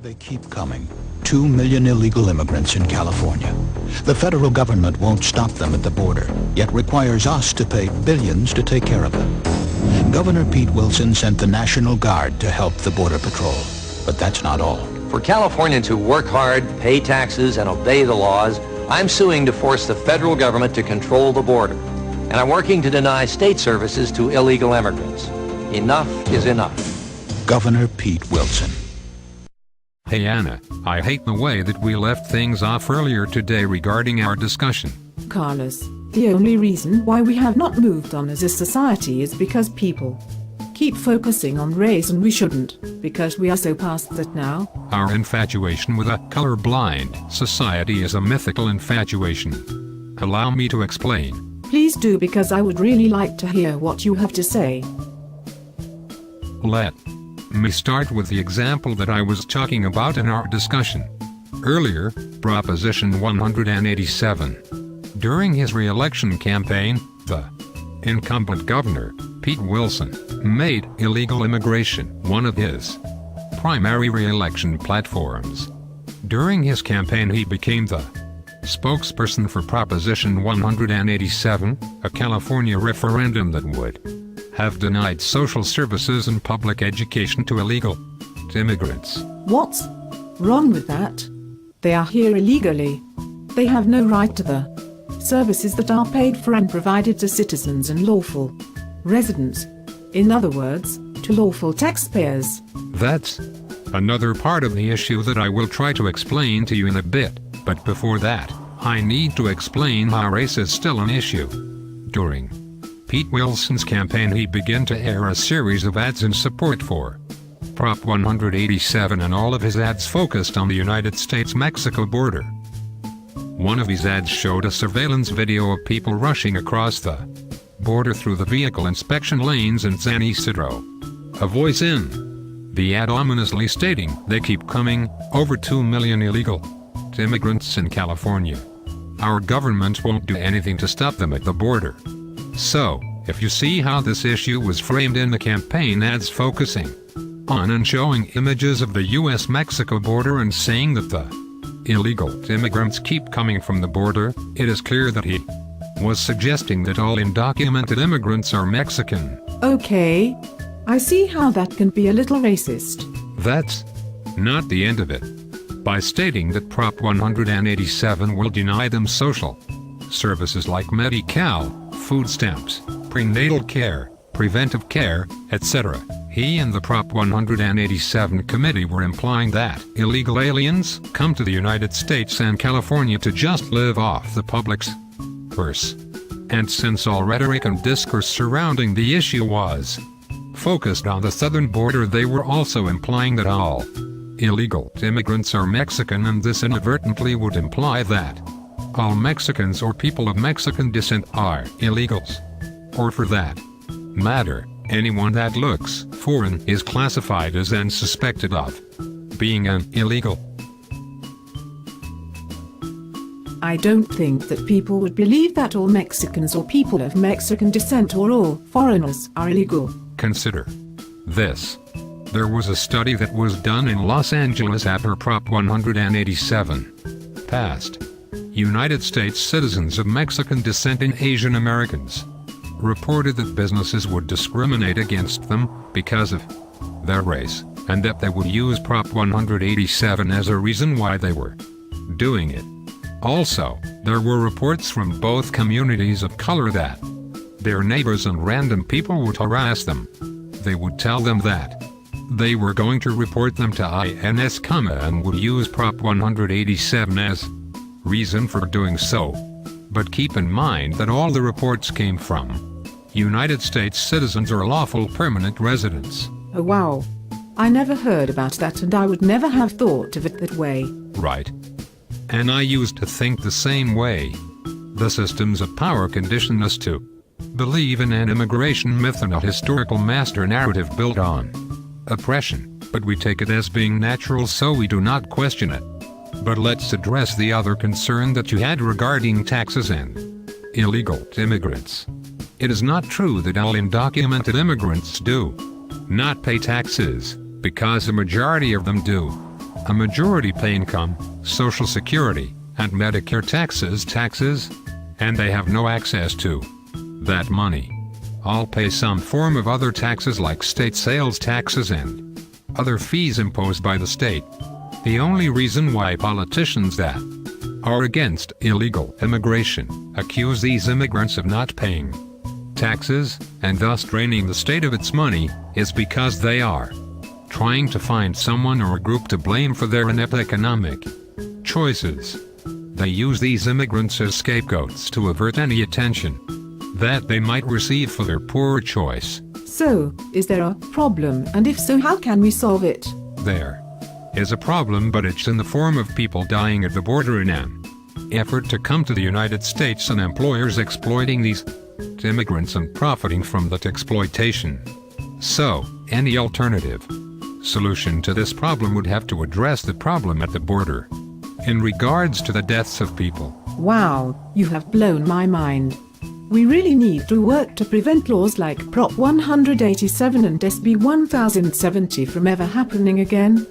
They keep coming. 2 million illegal immigrants in California. The federal government won't stop them at the border, yet requires us to pay billions to take care of them. Governor Pete Wilson sent the National Guard to help the Border Patrol. But that's not all. For Californians who work hard, pay taxes, and obey the laws, I'm suing to force the federal government to control the border. And I'm working to deny state services to illegal immigrants. Enough is enough. Governor Pete Wilson. Hey Anna, I hate the way that we left things off earlier today regarding our discussion. Carlos, the only reason why we have not moved on as a society is because people keep focusing on race, and we shouldn't, because we are so past that now. Our infatuation with a colorblind society is a mythical infatuation. Allow me to explain. Please do, because I would really like to hear what you have to say. Let me start with the example that I was talking about in our discussion earlier, Proposition 187. During his re-election campaign, the incumbent governor, Pete Wilson, made illegal immigration one of his primary re-election platforms. During his campaign he became the spokesperson for Proposition 187, a California referendum that would have denied social services and public education to illegal immigrants. What's wrong with that? They are here illegally. They have no right to the services that are paid for and provided to citizens and lawful residents. In other words, to lawful taxpayers. That's another part of the issue that I will try to explain to you in a bit, but before that, I need to explain how race is still an issue. During Pete Wilson's campaign he began to air a series of ads in support for Prop 187, and all of his ads focused on the United States-Mexico border. One of these ads showed a surveillance video of people rushing across the border through the vehicle inspection lanes in San Isidro. A voice in the ad ominously stating, "They keep coming, over 2 million illegal immigrants in California. Our government won't do anything to stop them at the border." So, if you see how this issue was framed in the campaign ads, focusing on and showing images of the US-Mexico border and saying that the illegal immigrants keep coming from the border, it is clear that he was suggesting that all undocumented immigrants are Mexican. Okay, I see how that can be a little racist. That's not the end of it. By stating that Prop 187 will deny them social services like Medi-Cal, food stamps, prenatal care, preventive care, etc., he and the Prop 187 committee were implying that illegal aliens come to the United States and California to just live off the public's purse. And since all rhetoric and discourse surrounding the issue was focused on the southern border, they were also implying that all illegal immigrants are Mexican, and this inadvertently would imply that all Mexicans or people of Mexican descent are illegals. Or for that matter, anyone that looks foreign is classified as and suspected of being an illegal. I don't think that people would believe that all Mexicans or people of Mexican descent or all foreigners are illegal. Consider this. There was a study that was done in Los Angeles after Prop 187 passed. United States citizens of Mexican descent and Asian Americans reported that businesses would discriminate against them because of their race, and that they would use Prop 187 as a reason why they were doing it. Also, there were reports from both communities of color that their neighbors and random people would harass them. They would tell them that they were going to report them to INS, and would use Prop 187 as reason for doing so. But keep in mind that all the reports came from United States citizens or lawful permanent residents. Oh wow. I never heard about that, and I would never have thought of it that way. Right. And I used to think the same way. The systems of power condition us to believe in an immigration myth and a historical master narrative built on oppression, but we take it as being natural, so we do not question it. But let's address the other concern that you had regarding taxes and illegal immigrants. It is not true that all undocumented immigrants do not pay taxes, because a majority of them do. A majority pay income, Social Security, and Medicare taxes, and they have no access to that money. All pay some form of other taxes like state sales taxes and other fees imposed by the state. The only reason why politicians that are against illegal immigration accuse these immigrants of not paying taxes, and thus draining the state of its money, is because they are trying to find someone or a group to blame for their inept economic choices. They use these immigrants as scapegoats to avert any attention that they might receive for their poor choice. So, is there a problem, and if so, how can we solve it? There is a problem, but it's in the form of people dying at the border in an effort to come to the United States, and employers exploiting these immigrants and profiting from that exploitation. So, any alternative solution to this problem would have to address the problem at the border. In regards to the deaths of people. Wow, you have blown my mind. We really need to work to prevent laws like Prop 187 and SB 1070 from ever happening again.